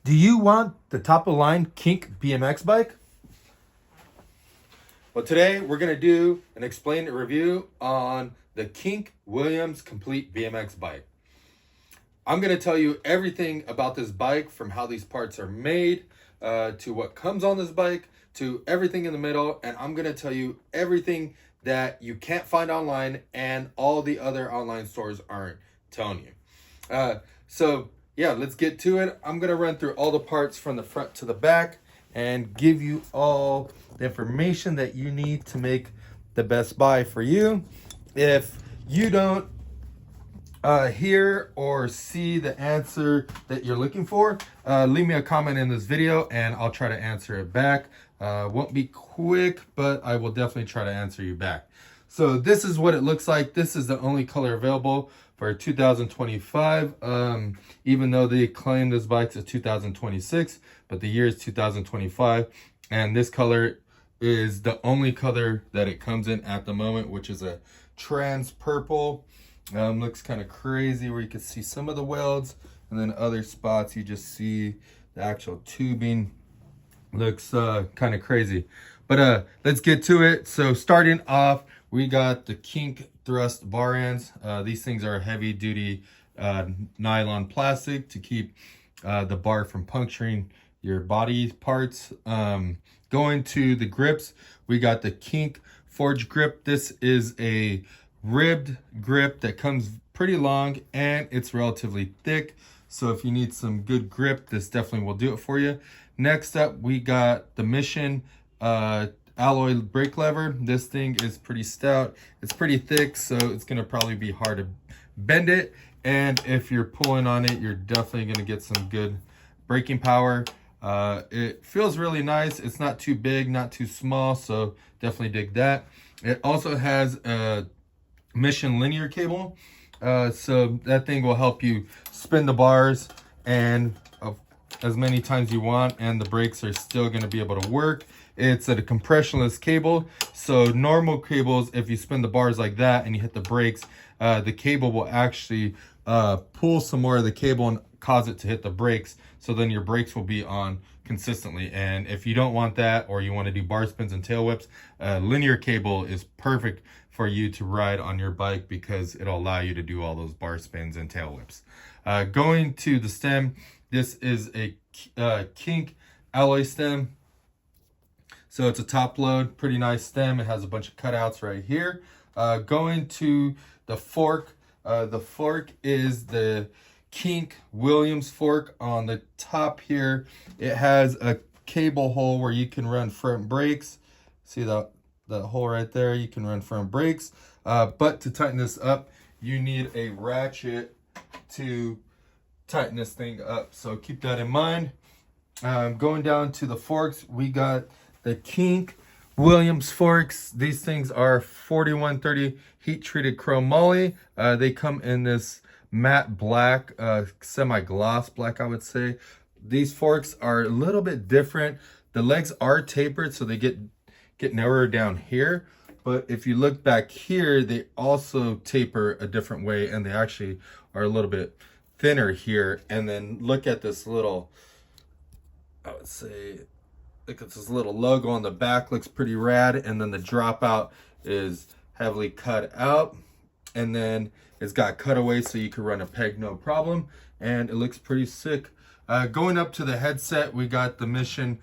Do you want the top of the line Kink BMX bike? Well, today we're going to do an explained review on the Kink Williams Complete BMX bike. I'm going to tell you everything about this bike, from how these parts are made, to what comes on this bike, to everything in the middle, and I'm going to tell you everything that you can't find online and all the other online stores aren't telling you. So yeah, let's get to it. I'm going to run through all the parts from the front to the back and give you all the information that you need to make the best buy for you. If you don't hear or see the answer that you're looking for, leave me a comment in this video and I'll try to answer it back. Won't be quick, but I will definitely try to answer you back. So this is what it looks like. This is the only color available for 2025, even though they claim this bike's a 2026, but the year is 2025, and this color is the only color that it comes in at the moment, which is a trans purple. Looks kind of crazy, where you can see some of the welds, and then other spots you just see the actual tubing. Looks kind of crazy, but let's get to it. So starting off, we got the Kink thrust bar ends. These things are heavy duty nylon plastic to keep the bar from puncturing your body parts. Going to the grips, we got the Kink Forge grip. This is a ribbed grip that comes pretty long and it's relatively thick. So if you need some good grip, this definitely will do it for you. Next up, we got the Mission alloy brake lever. This thing is pretty stout. It's pretty thick, so it's gonna probably be hard to bend it. And if you're pulling on it, you're definitely gonna get some good braking power. It feels really nice. It's not too big, not too small, so definitely dig that. It also has a Mission linear cable, so that thing will help you spin the bars and as many times you want, and the brakes are still going to be able to work. It's a compressionless cable, so normal cables, if you spin the bars like that and you hit the brakes, the cable will actually pull some more of the cable and cause it to hit the brakes, so then your brakes will be on consistently. And if you don't want that, or you want to do bar spins and tail whips, linear cable is perfect for you to ride on your bike, because it'll allow you to do all those bar spins and tail whips. Going to the stem, this is a Kink alloy stem. So it's a top load, pretty nice stem. It has a bunch of cutouts right here. Going to the fork is the Kink Williams fork. On the top here, it has a cable hole where you can run front brakes. See that hole right there? You can run front brakes. But to tighten this up, you need a ratchet to tighten this thing up. So keep that in mind. Going down to the forks, we got the Kink Williams forks. These things are 4130 heat treated chrome moly. They come in this matte black, semi-gloss black, I would say. These forks are a little bit different. The legs are tapered, so they get narrower down here. But if you look back here, they also taper a different way, and they actually are a little bit thinner here. And then look at this little, I would say, look at this little logo on the back. Looks pretty rad. And then the dropout is heavily cut out, and then it's got cutaways so you can run a peg no problem, and it looks pretty sick. Going up to the headset, we got the Mission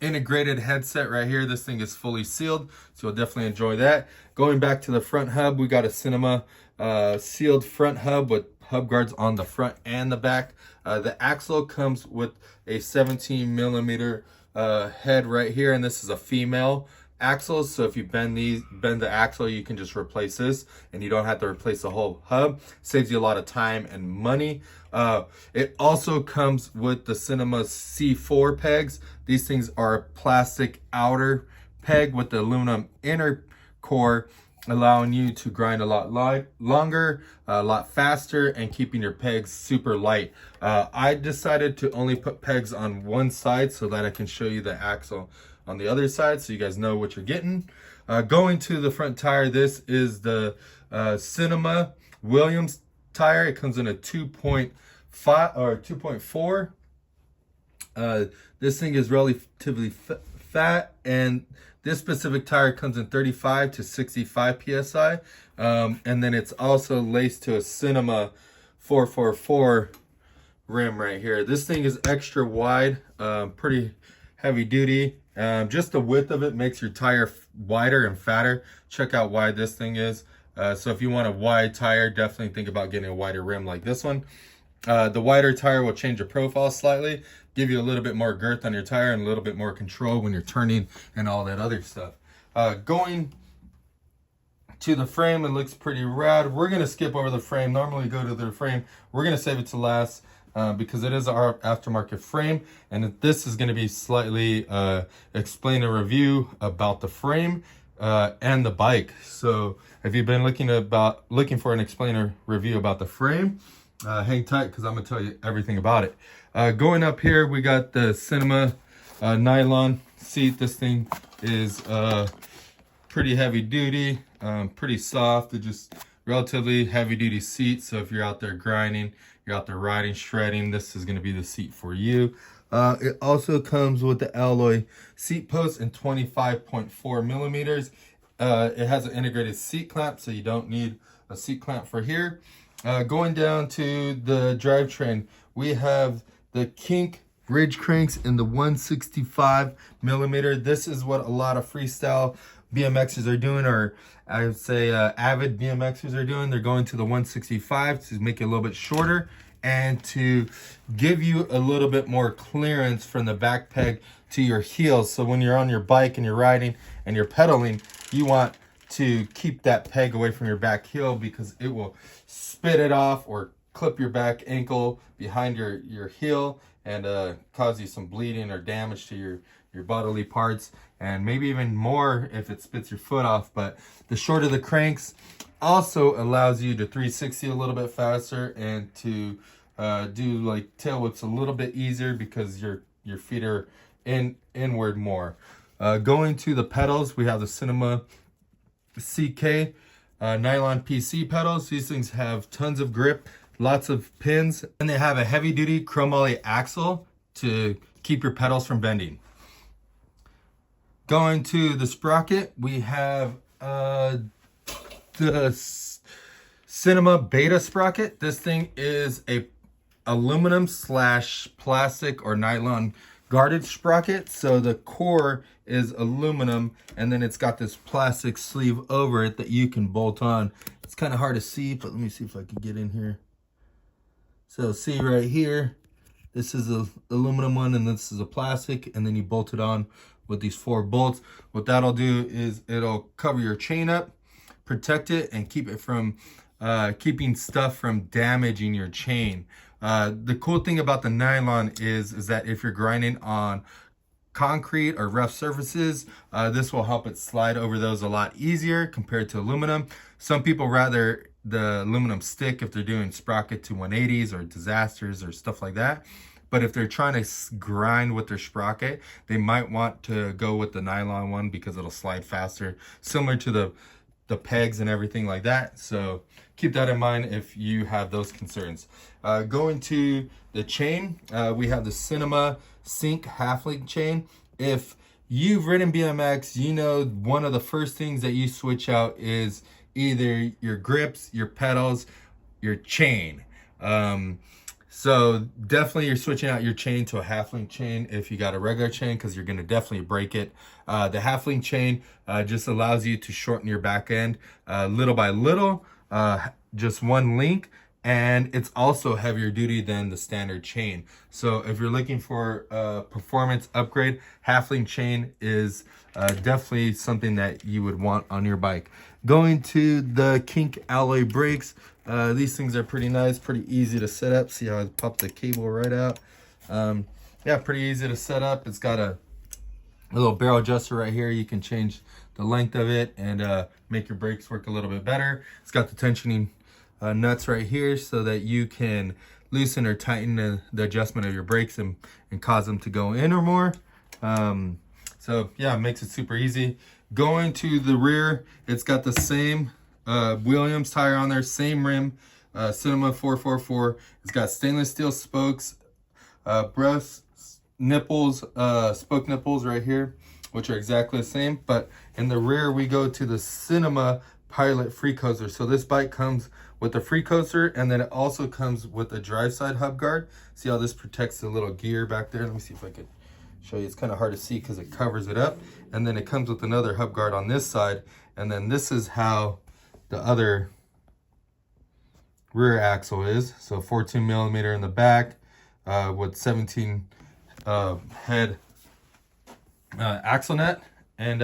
integrated headset right here. This thing is fully sealed, so you'll definitely enjoy that. Going back to the front hub, we got a Cinema sealed front hub with hub guards on the front and the back. The axle comes with a 17 millimeter head right here, and this is a female axle, so if you bend the axle, you can just replace this and you don't have to replace the whole hub. Saves you a lot of time and money. It also comes with the Cinema C4 pegs. These things are a plastic outer peg with the aluminum inner core, allowing you to grind a lot longer, a lot faster, and keeping your pegs super light. I decided to only put pegs on one side so that I can show you the axle on the other side, so you guys know what you're getting. Going to the front tire, this is the Cinema Williams tire. It comes in a 2.5 2.4. This thing is relatively fat, and this specific tire comes in 35 to 65 psi, and then it's also laced to a Cinema 444 rim right here. This thing is extra wide, pretty heavy duty. Just the width of it makes your tire wider and fatter. Check out why this thing is. So if you want a wide tire, definitely think about getting a wider rim like this one. The wider tire will change your profile slightly, give you a little bit more girth on your tire and a little bit more control when you're turning and all that other stuff. Going to the frame, it looks pretty rad. We're going to skip over the frame. Normally go to the frame. We're going to save it to last because it is our aftermarket frame. And this is going to be slightly explain a review about the frame and the bike. So if you've been looking for an explainer review about the frame, hang tight because I'm going to tell you everything about it. Going up here, we got the Cinema nylon seat. This thing is pretty heavy duty, pretty soft. It's just relatively heavy duty seat. So if you're out there grinding, you're out there riding, shredding, this is going to be the seat for you. It also comes with the alloy seat post in 25.4 millimeters. It has an integrated seat clamp, so you don't need a seat clamp for here. Going down to the drivetrain, we have the Kink ridge cranks in the 165 millimeter. This is what a lot of freestyle BMXers are doing, or I would say avid BMXers are doing. They're going to the 165 to make it a little bit shorter and to give you a little bit more clearance from the back peg to your heels. So when you're on your bike and you're riding and you're pedaling, you want to keep that peg away from your back heel because it will spit it off or clip your back ankle behind your heel and cause you some bleeding or damage to your bodily parts, and maybe even more if it spits your foot off. But the shorter the cranks also allows you to 360 a little bit faster and to do like tail whips a little bit easier because your feet are inward more. Going to the pedals, we have the Cinema CK nylon PC pedals. These things have tons of grip, lots of pins, and they have a heavy duty chromoly axle to keep your pedals from bending. Going to the Sprocket, we have the Cinema Beta Sprocket. This thing is a aluminum / plastic or nylon guarded sprocket. So the core is aluminum and then it's got this plastic sleeve over it that you can bolt on. It's kind of hard to see, but let me see if I can get in here. So see right here, this is a aluminum one and this is a plastic, and then you bolt it on with these 4 bolts. What that'll do is it'll cover your chain up, protect it, and keep it from keeping stuff from damaging your chain. The cool thing about the nylon is that if you're grinding on concrete or rough surfaces, this will help it slide over those a lot easier compared to aluminum. Some people rather the aluminum stick if they're doing Sprocket to 180s or disasters or stuff like that. But if they're trying to grind with their Sprocket, they might want to go with the nylon one because it'll slide faster, similar to the pegs and everything like that. So keep that in mind if you have those concerns. Going to the chain, we have the Cinema Sync half-link chain. If you've ridden BMX, you know one of the first things that you switch out is either your grips, your pedals, your chain. So definitely you're switching out your chain to a half-link chain if you got a regular chain, because you're going to definitely break it. The half-link chain just allows you to shorten your back end little by little, just one link, and it's also heavier duty than the standard chain. So if you're looking for a performance upgrade, half-link chain is definitely something that you would want on your bike. Going to the Kink alloy brakes, these things are pretty nice, pretty easy to set up. See how I popped the cable right out? Yeah, pretty easy to set up. It's got a little barrel adjuster right here. You can change the length of it and make your brakes work a little bit better. It's got the tensioning nuts right here so that you can loosen or tighten the adjustment of your brakes and cause them to go in or more. So yeah, it makes it super easy. Going to the rear, it's got the same Williams tire on there, same rim, Cinema 444. It's got stainless steel spokes, breast nipples, spoke nipples right here, which are exactly the same. But in the rear, we go to the Cinema Pilot free coaster. So this bike comes with the free coaster, and then it also comes with a drive side hub guard. See how this protects the little gear back there? Let me see if I could show you. It's kind of hard to see because it covers it up. And then it comes with another hub guard on this side. And then this is how the other rear axle is. So 14 millimeter in the back with 17 head axle net. And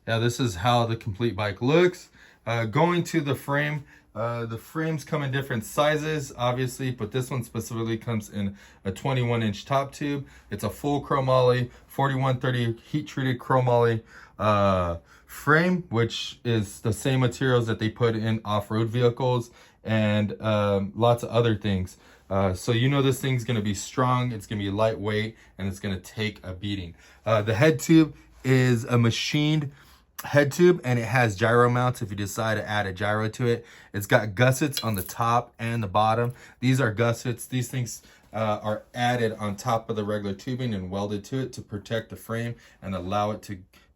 yeah, this is how the complete bike looks. Going to the frame, the frames come in different sizes, obviously, but this one specifically comes in a 21-inch top tube. It's a full chromoly, 4130 heat-treated chromoly frame, which is the same materials that they put in off-road vehicles and lots of other things. So you know this thing's going to be strong, it's going to be lightweight, and it's going to take a beating. The head tube is a machined head tube, and it has gyro mounts if you decide to add a gyro to it. It's got gussets on the top and the bottom. These are gussets. These things are added on top of the regular tubing and welded to it to protect the frame and allow it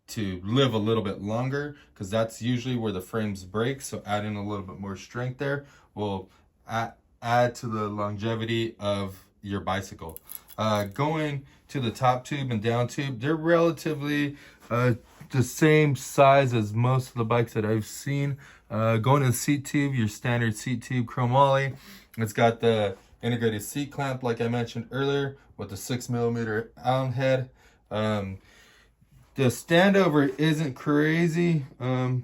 to live a little bit longer, because that's usually where the frames break. So adding a little bit more strength there will add to the longevity of your bicycle. Going to the top tube and down tube, they're relatively the same size as most of the bikes that I've seen. Going to the seat tube, your standard seat tube chromoly. It's got the integrated seat clamp like I mentioned earlier with the 6 millimeter Allen head. The standover isn't crazy,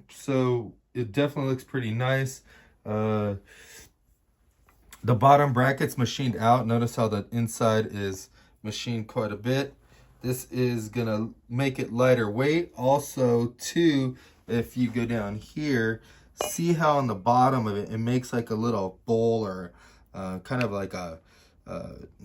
so it definitely looks pretty nice. The bottom bracket's machined out. Notice how the inside is machined quite a bit. This is gonna make it lighter weight. Also, too, if you go down here, see how on the bottom of it, it makes like a little bowl or kind of like a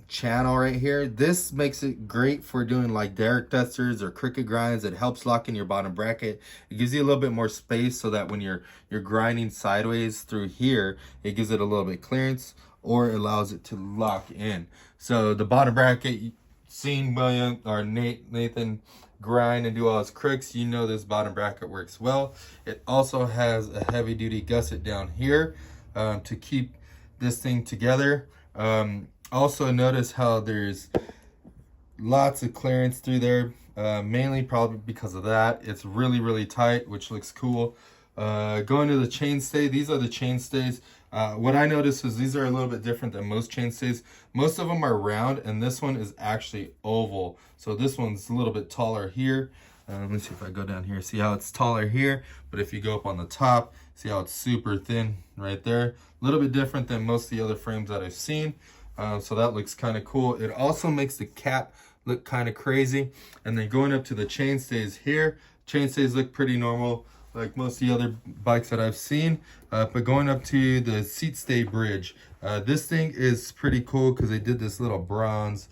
channel right here. This makes it great for doing like derrick dusters or cricket grinds. It helps lock in your bottom bracket. It gives you a little bit more space so that when you're grinding sideways through here, it gives it a little bit clearance, or it allows it to lock in. So the bottom bracket, seen William or Nathan grind and do all his crooks, you know this bottom bracket works well. It also has a heavy duty gusset down here to keep this thing together. Also notice how there's lots of clearance through there, mainly probably because of that. It's really tight, which looks cool. Going to the chainstay, these are the chainstays. What I noticed is these are a little bit different than most chainstays. Most of them are round, and this one is actually oval. So this one's a little bit taller here. Let me see if I go down here. See how it's taller here, but if you go up on the top, see how it's super thin right there. A little bit different than most of the other frames that I've seen. So that looks kind of cool. It also makes the cap look kind of crazy. And then going up to the chainstays here, chainstays look pretty normal like most of the other bikes that I've seen. But going up to the seat stay bridge, this thing is pretty cool because they did this little bronze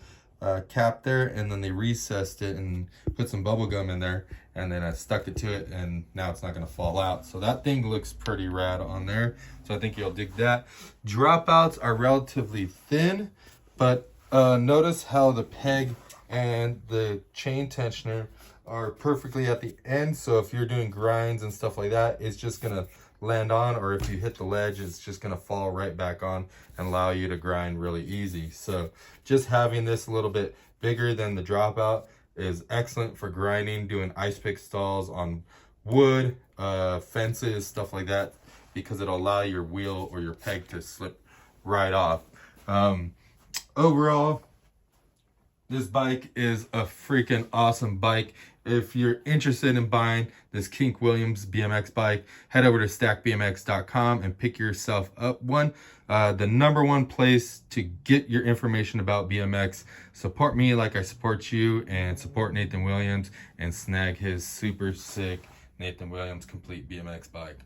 cap there, and then they recessed it and put some bubble gum in there, and then I stuck it to it, and now it's not going to fall out. So that thing looks pretty rad on there. So I think you'll dig that. Dropouts are relatively thin, but notice how the peg and the chain tensioner are perfectly at the end. So if you're doing grinds and stuff like that, it's just going to land on, or if you hit the ledge, it's just going to fall right back on and allow you to grind really easy. So just having this a little bit bigger than the dropout is excellent for grinding, doing ice pick stalls on wood, fences, stuff like that, because it'll allow your wheel or your peg to slip right off. Overall, this bike is a freaking awesome bike. If you're interested in buying this Kink Williams BMX bike, head over to stackbmx.com and pick yourself up one. The #1 place to get your information about BMX. Support me like I support you, and support Nathan Williams and snag his super sick Nathan Williams complete BMX bike.